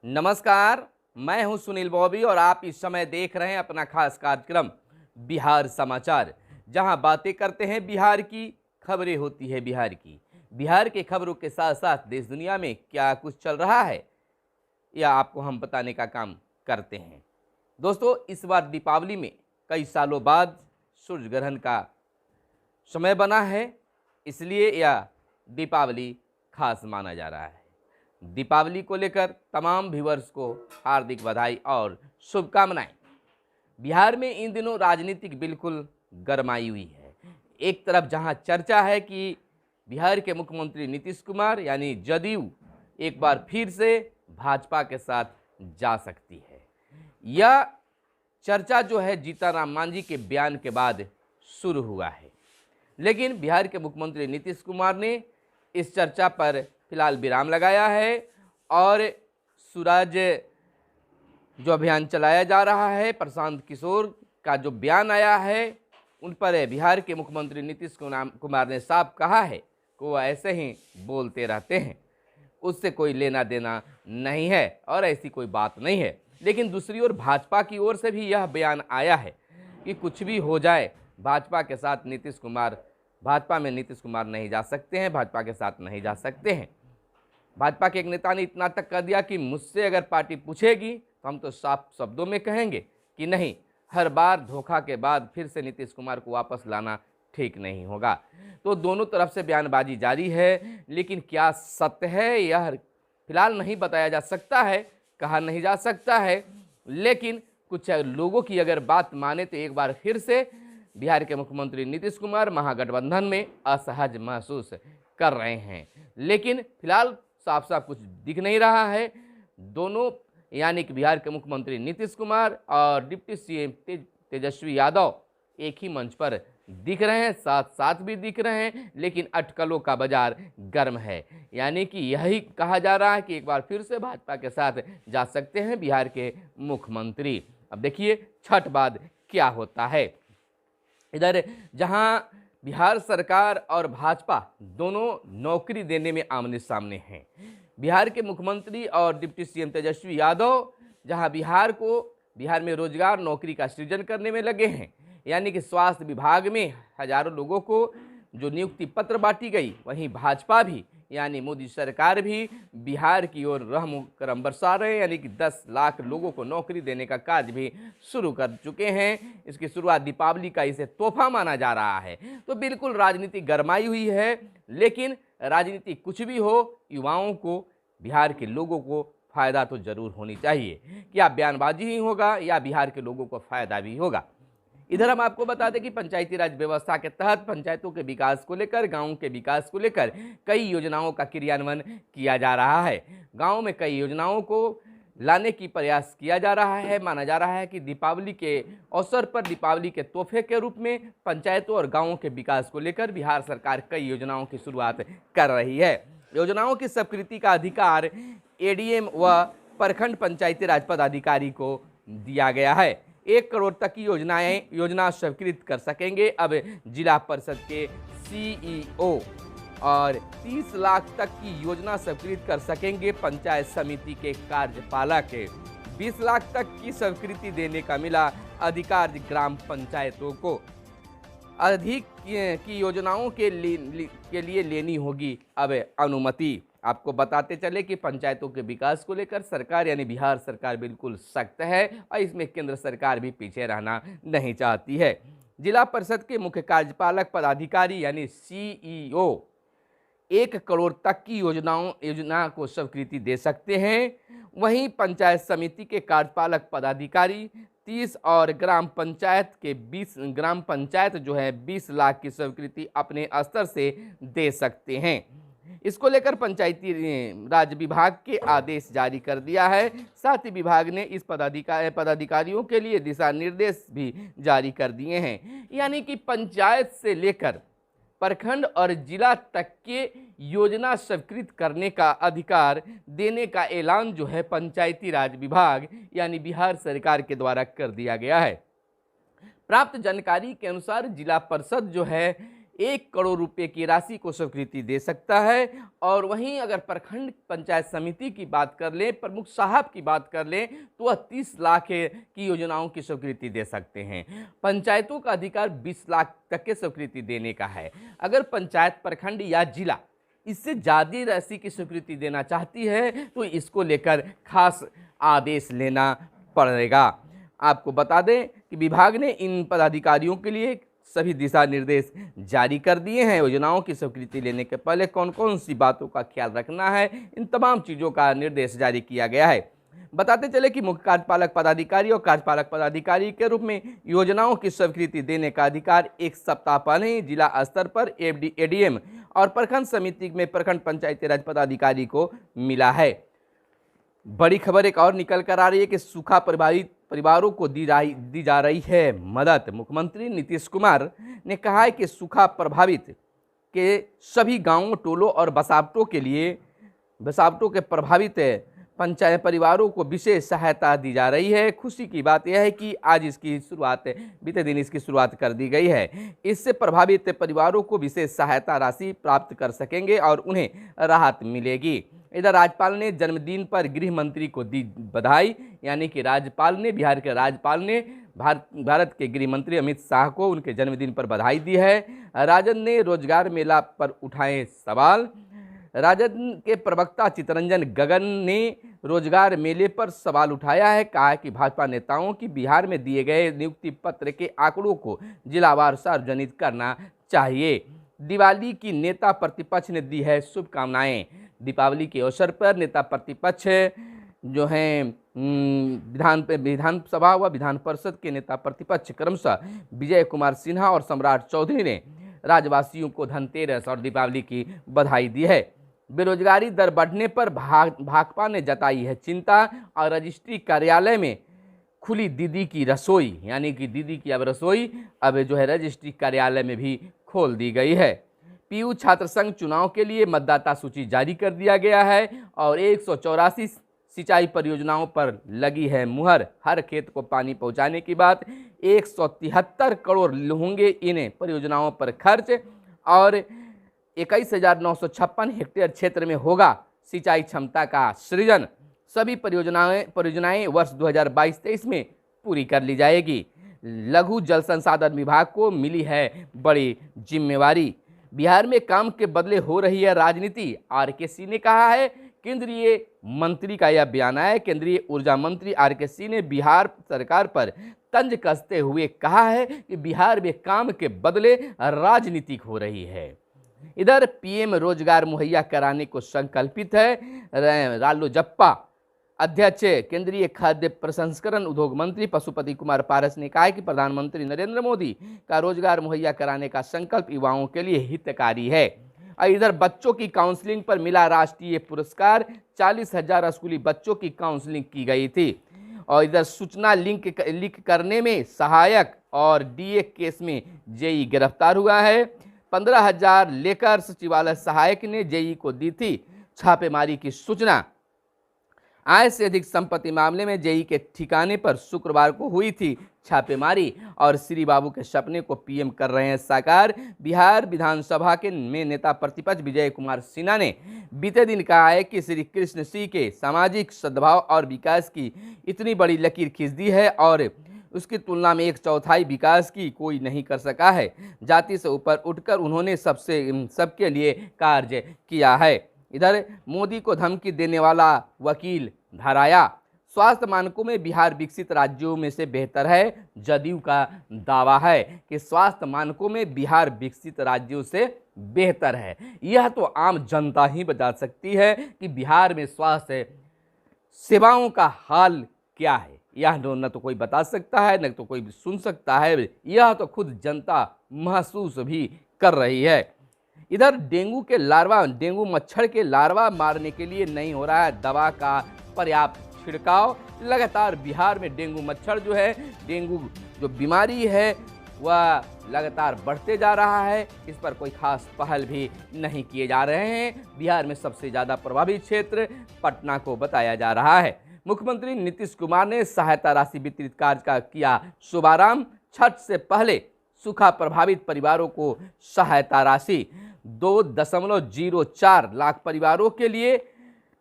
नमस्कार, मैं हूं सुनील बॉबी और आप इस समय देख रहे हैं अपना खास कार्यक्रम बिहार समाचार, जहां बातें करते हैं बिहार की, खबरें होती है बिहार की। बिहार के खबरों के साथ साथ देश दुनिया में क्या कुछ चल रहा है या आपको हम बताने का काम करते हैं। दोस्तों, इस बार दीपावली में कई सालों बाद सूर्य ग्रहण का समय बना है, इसलिए यह दीपावली खास माना जा रहा है। दीपावली को लेकर तमाम व्यूअर्स को हार्दिक बधाई और शुभकामनाएं। बिहार में इन दिनों राजनीतिक बिल्कुल गरमाई हुई है। एक तरफ जहां चर्चा है कि बिहार के मुख्यमंत्री नीतीश कुमार यानी जदयू एक बार फिर से भाजपा के साथ जा सकती है। यह चर्चा जो है जीतनराम मांझी के बयान के बाद शुरू हुआ है, लेकिन बिहार के मुख्यमंत्री नीतीश कुमार ने इस चर्चा पर फिलहाल विराम लगाया है और सूरज जो अभियान चलाया जा रहा है, प्रशांत किशोर का जो बयान आया है उन पर बिहार के मुख्यमंत्री नीतीश कुमार ने साफ कहा है कि वो ऐसे ही बोलते रहते हैं, उससे कोई लेना देना नहीं है और ऐसी कोई बात नहीं है। लेकिन दूसरी ओर भाजपा की ओर से भी यह बयान आया है कि कुछ भी हो जाए भाजपा के साथ भाजपा में नीतीश कुमार नहीं जा सकते हैं, भाजपा के साथ नहीं जा सकते हैं। भाजपा के एक नेता ने इतना तक कह दिया कि मुझसे अगर पार्टी पूछेगी तो हम तो साफ शब्दों में कहेंगे कि नहीं, हर बार धोखा के बाद फिर से नीतीश कुमार को वापस लाना ठीक नहीं होगा। तो दोनों तरफ से बयानबाजी जारी है, लेकिन क्या सत्य है यह फिलहाल नहीं बताया जा सकता है, कहा नहीं जा सकता है। लेकिन कुछ लोगों की अगर बात माने तो एक बार फिर से बिहार के मुख्यमंत्री नीतीश कुमार महागठबंधन में असहज महसूस कर रहे हैं। लेकिन फिलहाल साफ साफ कुछ दिख नहीं रहा है। दोनों यानी कि बिहार के मुख्यमंत्री नीतीश कुमार और डिप्टी सीएम तेजस्वी यादव एक ही मंच पर दिख रहे हैं, साथ साथ भी दिख रहे हैं, लेकिन अटकलों का बाजार गर्म है। यानी कि यही कहा जा रहा है कि एक बार फिर से भाजपा के साथ जा सकते हैं बिहार के मुख्यमंत्री। अब देखिए छठ बाद क्या होता है। इधर जहां बिहार सरकार और भाजपा दोनों नौकरी देने में आमने सामने हैं, बिहार के मुख्यमंत्री और डिप्टी सीएम तेजस्वी यादव जहां बिहार में रोजगार नौकरी का सृजन करने में लगे हैं, यानी कि स्वास्थ्य विभाग में हजारों लोगों को जो नियुक्ति पत्र बांटी गई, वहीं भाजपा भी यानी मोदी सरकार भी बिहार की ओर रहम करम बरसा रहे हैं, यानी कि 10 लाख लोगों को नौकरी देने का कार्य भी शुरू कर चुके हैं। इसकी शुरुआत दीपावली का इसे तोहफा माना जा रहा है। तो बिल्कुल राजनीति गरमाई हुई है, लेकिन राजनीति कुछ भी हो, युवाओं को, बिहार के लोगों को फायदा तो जरूर होनी चाहिए। क्या बयानबाजी ही होगा या बिहार के लोगों को फायदा भी होगा। इधर हम आपको बता दें कि पंचायती राज व्यवस्था के तहत पंचायतों के विकास को लेकर, गांवों के विकास को लेकर कई योजनाओं का क्रियान्वयन किया जा रहा है। गांव में कई योजनाओं को लाने की प्रयास किया जा रहा है। माना जा रहा है कि दीपावली के अवसर पर दीपावली के तोहफे के रूप में पंचायतों और गाँवों के विकास को लेकर बिहार सरकार कई योजनाओं की शुरुआत कर रही है। योजनाओं की स्वीकृति का अधिकार एडीएम व प्रखंड पंचायती राज पदाधिकारी को दिया गया है। 1 करोड़ तक की योजना स्वीकृत कर सकेंगे अब जिला परिषद के सीईओ और 30 लाख तक की योजना स्वीकृत कर सकेंगे पंचायत समिति के कार्यपालक। 20 लाख तक की स्वीकृति देने का मिला अधिकार ग्राम पंचायतों को। अधिक की योजनाओं के लिए लेनी होगी अब अनुमति। आपको बताते चले कि पंचायतों के विकास को लेकर सरकार यानी बिहार सरकार बिल्कुल सख्त है और इसमें केंद्र सरकार भी पीछे रहना नहीं चाहती है। जिला परिषद के मुख्य कार्यपालक पदाधिकारी यानी सीईओ 1 करोड़ तक की योजना को स्वीकृति दे सकते हैं। वहीं पंचायत समिति के कार्यपालक पदाधिकारी 30 और ग्राम पंचायत जो है 20 लाख की स्वीकृति अपने स्तर से दे सकते हैं। इसको लेकर पंचायती राज विभाग के आदेश जारी कर दिया है। साथ ही विभाग ने इस पदाधिकारियों के लिए दिशा निर्देश भी जारी कर दिए हैं। यानी कि पंचायत से लेकर प्रखंड और जिला तक के योजना स्वीकृत करने का अधिकार देने का ऐलान जो है पंचायती राज विभाग यानी बिहार सरकार के द्वारा कर दिया गया है। प्राप्त जानकारी के अनुसार जिला परिषद जो है 1 करोड़ रुपए की राशि को स्वीकृति दे सकता है। और वहीं अगर प्रखंड पंचायत समिति की बात कर लें, प्रमुख साहब की बात कर लें, तो वह 30 लाख की योजनाओं की स्वीकृति दे सकते हैं। पंचायतों का अधिकार 20 लाख तक के स्वीकृति देने का है। अगर पंचायत, प्रखंड या जिला इससे ज़्यादा राशि की स्वीकृति देना चाहती है तो इसको लेकर खास आदेश लेना पड़ेगा। आपको बता दें कि विभाग ने इन पदाधिकारियों के लिए सभी दिशा निर्देश जारी कर दिए हैं। योजनाओं की स्वीकृति लेने के पहले कौन कौन सी बातों का ख्याल रखना है, इन तमाम चीज़ों का निर्देश जारी किया गया है। बताते चले कि मुख्य कार्यपालक पदाधिकारी और कार्यपालक पदाधिकारी के रूप में योजनाओं की स्वीकृति देने का अधिकार 1 सप्ताह पहले ही जिला स्तर पर एडीएम और प्रखंड समिति में प्रखंड पंचायती राज पदाधिकारी को मिला है। बड़ी खबर एक और निकल कर आ रही है कि सूखा प्रभावित परिवारों को दी जा रही है मदद। मुख्यमंत्री नीतीश कुमार ने कहा है कि सूखा प्रभावित के सभी गांवों, टोलों और बसावटों के प्रभावित पंचायत परिवारों को विशेष सहायता दी जा रही है। खुशी की बात यह है कि आज इसकी शुरुआत, बीते दिन इसकी शुरुआत कर दी गई है। इससे प्रभावित परिवारों को विशेष सहायता राशि प्राप्त कर सकेंगे और उन्हें राहत मिलेगी। इधर राज्यपाल ने जन्मदिन पर गृह मंत्री को दी बधाई, यानी कि बिहार के राज्यपाल ने भारत के गृह मंत्री अमित शाह को उनके जन्मदिन पर बधाई दी है। राजद ने रोजगार मेला पर उठाए सवाल। राजद के प्रवक्ता चितरंजन गगन ने रोजगार मेले पर सवाल उठाया है। कहा कि भाजपा नेताओं की बिहार में दिए गए नियुक्ति पत्र के आंकड़ों को जिलावार सार्वजनिक करना चाहिए। दिवाली की नेता प्रतिपक्ष ने दी है शुभकामनाएं। दीपावली के अवसर पर नेता प्रतिपक्ष जो हैं विधानसभा व विधान परिषद के नेता प्रतिपक्ष क्रमशः विजय कुमार सिन्हा और सम्राट चौधरी ने राज्यवासियों को धनतेरस और दीपावली की बधाई दी है। बेरोजगारी दर बढ़ने पर भाकपा ने जताई है चिंता और रजिस्ट्री कार्यालय में खुली दीदी की रसोई, यानी कि दीदी की अब रसोई अब जो है रजिस्ट्री कार्यालय में भी खोल दी गई है। पीयू छात्र संघ चुनाव के लिए मतदाता सूची जारी कर दिया गया है और 184 सिंचाई परियोजनाओं पर लगी है मुहर। हर खेत को पानी पहुंचाने की बात। 173 करोड़ होंगे इन परियोजनाओं पर खर्च और 21,956 हेक्टेयर क्षेत्र में होगा सिंचाई क्षमता का सृजन। सभी परियोजनाएं वर्ष 2022-23 में पूरी कर ली जाएगी। लघु जल संसाधन विभाग को मिली है बड़ी जिम्मेवारी। बिहार में काम के बदले हो रही है राजनीति, आर.के. सिंह ने कहा है। केंद्रीय मंत्री का यह बयान है। केंद्रीय ऊर्जा मंत्री आर.के. सिंह ने बिहार सरकार पर तंज कसते हुए कहा है कि बिहार में काम के बदले राजनीति हो रही है। इधर पीएम रोजगार मुहैया कराने को संकल्पित है। रालोजप्पा अध्यक्ष केंद्रीय खाद्य प्रसंस्करण उद्योग मंत्री पशुपति कुमार पारस ने कहा है कि प्रधानमंत्री नरेंद्र मोदी का रोजगार मुहैया कराने का संकल्प युवाओं के लिए हितकारी है। और इधर बच्चों की काउंसलिंग पर मिला राष्ट्रीय पुरस्कार। 40,000 स्कूली बच्चों की काउंसलिंग की गई थी। और इधर सूचना लिंक करने में सहायक और डीए केस में जेई गिरफ्तार हुआ है। 15,000 लेकर सचिवालय सहायक ने जेई को दी थी छापेमारी की सूचना। आय से अधिक संपत्ति मामले में जेई के ठिकाने पर शुक्रवार को हुई थी छापेमारी और श्री बाबू के सपने को पीएम कर रहे हैं साकार। बिहार विधानसभा में नेता प्रतिपक्ष विजय कुमार सिन्हा ने बीते दिन कहा है कि श्री कृष्ण सिंह के सामाजिक सद्भाव और विकास की इतनी बड़ी लकीर खींच दी है और उसकी तुलना में 1/4 विकास की कोई नहीं कर सका है। जाति से ऊपर उठकर उन्होंने सबके लिए कार्य किया है। इधर मोदी को धमकी देने वाला वकील धराया। स्वास्थ्य मानकों में बिहार विकसित राज्यों में से बेहतर है। जदयू का दावा है कि स्वास्थ्य मानकों में बिहार विकसित राज्यों से बेहतर है। यह तो आम जनता ही बता सकती है कि बिहार में स्वास्थ्य सेवाओं का हाल क्या है। यह न तो कोई बता सकता है न तो कोई सुन सकता है, यह तो खुद जनता महसूस भी कर रही है। इधर डेंगू मच्छर के लार्वा मारने के लिए नहीं हो रहा है दवा का पर्याप्त छिड़काव। लगातार बिहार में डेंगू मच्छर जो है, डेंगू जो बीमारी है वह लगातार बढ़ते जा रहा है। इस पर कोई खास पहल भी नहीं किए जा रहे हैं। बिहार में सबसे ज़्यादा प्रभावित क्षेत्र पटना को बताया जा रहा है। मुख्यमंत्री नीतीश कुमार ने सहायता राशि वितरित कार्य का किया शुभारंभ। छठ से पहले सूखा प्रभावित परिवारों को सहायता राशि 2.04 लाख परिवारों के लिए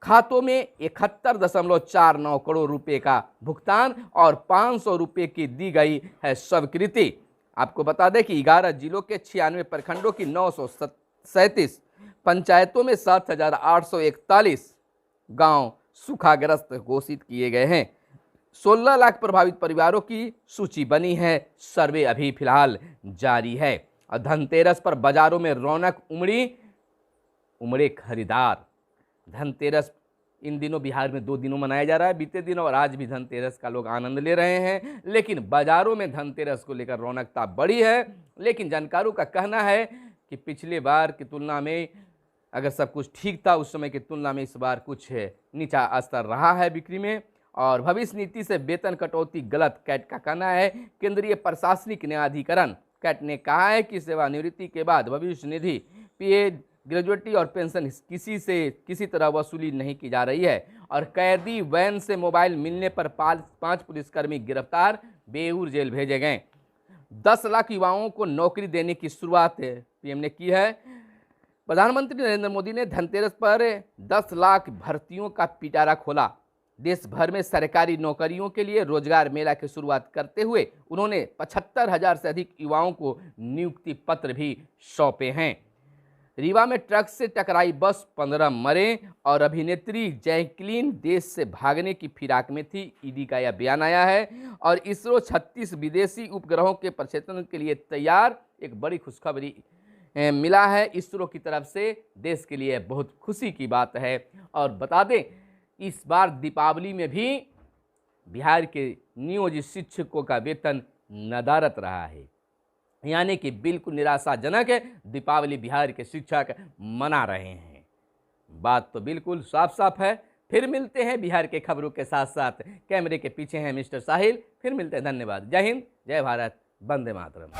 खातों में 71.49 करोड़ रुपए का भुगतान और 500 रुपए की दी गई है स्वीकृति। आपको बता दें कि 11 जिलों के 96 प्रखंडों की 937 पंचायतों में 7,841 गांव सूखाग्रस्त घोषित किए गए हैं। 16 लाख प्रभावित परिवारों की सूची बनी है, सर्वे अभी फिलहाल जारी है। और धनतेरस पर बाजारों में रौनक उमड़े खरीदार। धनतेरस इन दिनों बिहार में 2 दिनों मनाया जा रहा है, बीते दिन और आज भी धनतेरस का लोग आनंद ले रहे हैं, लेकिन बाजारों में धनतेरस को लेकर रौनकता बढ़ी है। लेकिन जानकारों का कहना है कि पिछले बार की तुलना में अगर सब कुछ ठीक था उस समय की तुलना में इस बार कुछ नीचा स्तर रहा है बिक्री में। और भविष्य नीति से वेतन कटौती गलत, कैट का कहना है। केंद्रीय प्रशासनिक न्यायाधिकरण कैट ने कहा है कि सेवानिवृत्ति के बाद भविष्य निधि, पीए, ग्रेजुएटी और पेंशन किसी तरह वसूली नहीं की जा रही है। और कैदी वैन से मोबाइल मिलने पर 5 पुलिसकर्मी गिरफ्तार, बेऊर जेल भेजे गए। 10 लाख युवाओं को नौकरी देने की शुरुआत पीएम ने की है। प्रधानमंत्री नरेंद्र मोदी ने धनतेरस पर 10 लाख भर्तियों का पिटारा खोला। देश भर में सरकारी नौकरियों के लिए रोजगार मेला की शुरुआत करते हुए उन्होंने 75,000 से अधिक युवाओं को नियुक्ति पत्र भी सौंपे हैं। रीवा में ट्रक से टकराई बस, 15 मरे। और अभिनेत्री जैकलीन देश से भागने की फिराक में थी, ईडी का यह बयान आया है। और इसरो 36 विदेशी उपग्रहों के प्रक्षेपण के लिए तैयार, एक बड़ी खुशखबरी मिला है इसरो की तरफ से। देश के लिए बहुत खुशी की बात है। और बता दें इस बार दीपावली में भी बिहार के नियोजित शिक्षकों का वेतन नदारद रहा है, यानी कि बिल्कुल निराशाजनक है। दीपावली बिहार के शिक्षक मना रहे हैं, बात तो बिल्कुल साफ साफ है। फिर मिलते हैं बिहार के खबरों के साथ साथ। कैमरे के पीछे हैं मिस्टर साहिल। फिर मिलते हैं, धन्यवाद। जय हिंद, जय भारत, वंदे मातरम।